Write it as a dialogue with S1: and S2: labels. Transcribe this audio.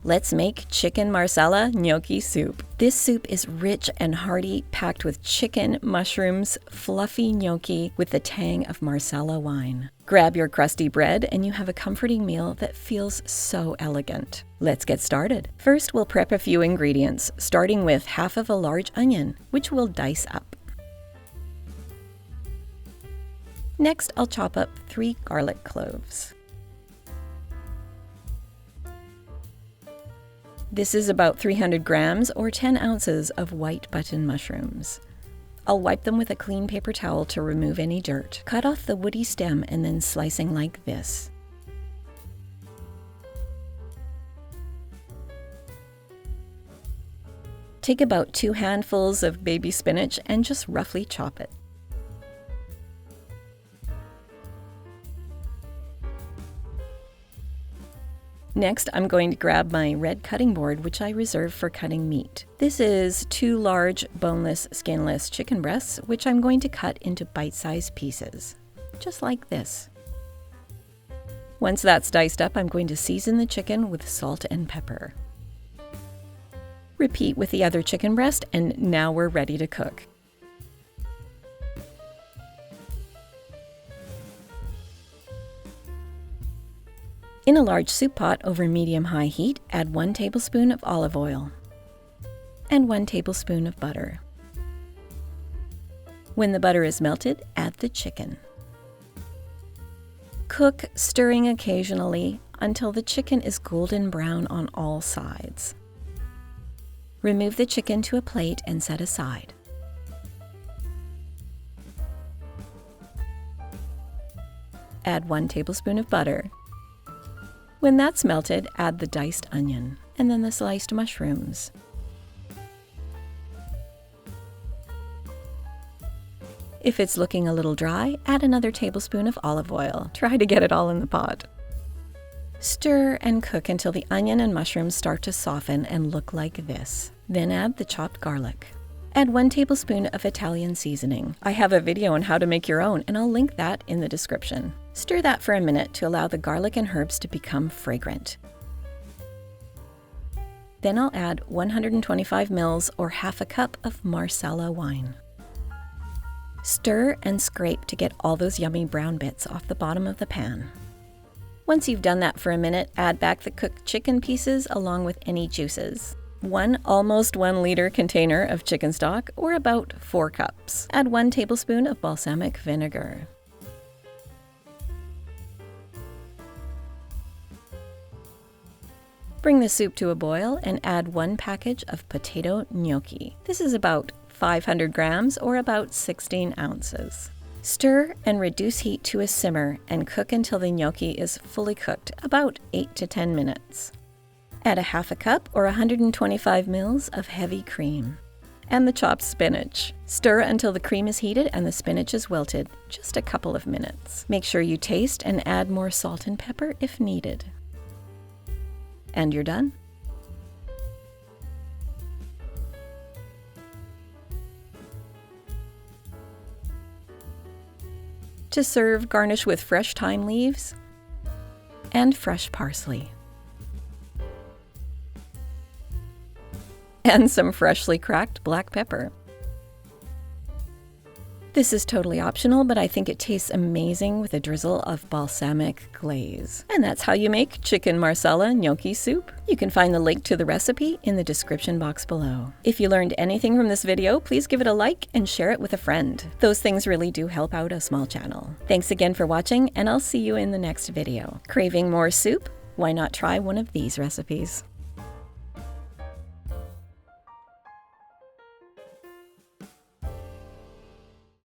S1: Let's make Chicken Marsala Gnocchi Soup. This soup is rich and hearty, packed with chicken, mushrooms, fluffy gnocchi with the tang of Marsala wine. Grab your crusty bread and you have a comforting meal that feels so elegant. Let's get started. First, we'll prep a few ingredients, starting with half of a large onion, which we'll dice up. Next, I'll chop up 3 garlic cloves. This is about 300 grams or 10 ounces of white button mushrooms. I'll wipe them with a clean paper towel to remove any dirt. Cut off the woody stem and then slicing like this. Take about 2 handfuls of baby spinach and just roughly chop it. Next, I'm going to grab my red cutting board, which I reserve for cutting meat. This is 2 large, boneless, skinless chicken breasts, which I'm going to cut into bite-sized pieces, just like this. Once that's diced up, I'm going to season the chicken with salt and pepper. Repeat with the other chicken breast, and now we're ready to cook. In a large soup pot over medium-high heat, add 1 tablespoon of olive oil and 1 tablespoon of butter. When the butter is melted, add the chicken. Cook, stirring occasionally until the chicken is golden brown on all sides. Remove the chicken to a plate and set aside. Add 1 tablespoon of butter. When that's melted, add the diced onion and then the sliced mushrooms. If it's looking a little dry, add another tablespoon of olive oil. Try to get it all in the pot. Stir and cook until the onion and mushrooms start to soften and look like this. Then add the chopped garlic. Add 1 tablespoon of Italian seasoning. I have a video on how to make your own, and I'll link that in the description. Stir that for a minute to allow the garlic and herbs to become fragrant. Then I'll add 125 ml or half a cup of Marsala wine. Stir and scrape to get all those yummy brown bits off the bottom of the pan. Once you've done that for a minute, add back the cooked chicken pieces along with any juices. 1 almost 1 liter container of chicken stock, or about 4 cups. Add 1 tablespoon of balsamic vinegar. Bring the soup to a boil and add 1 package of potato gnocchi. This is about 500 grams or about 16 ounces. Stir and reduce heat to a simmer and cook until the gnocchi is fully cooked, about 8 to 10 minutes. Add a half a cup or 125 ml of heavy cream and the chopped spinach. Stir until the cream is heated and the spinach is wilted, just a couple of minutes. Make sure you taste and add more salt and pepper if needed. And you're done. To serve, garnish with fresh thyme leaves and fresh parsley. And some freshly cracked black pepper. This is totally optional, but I think it tastes amazing with a drizzle of balsamic glaze. And that's how you make Chicken Marsala Gnocchi Soup. You can find the link to the recipe in the description box below. If you learned anything from this video, please give it a like and share it with a friend. Those things really do help out a small channel. Thanks again for watching, and I'll see you in the next video. Craving more soup? Why not try one of these recipes?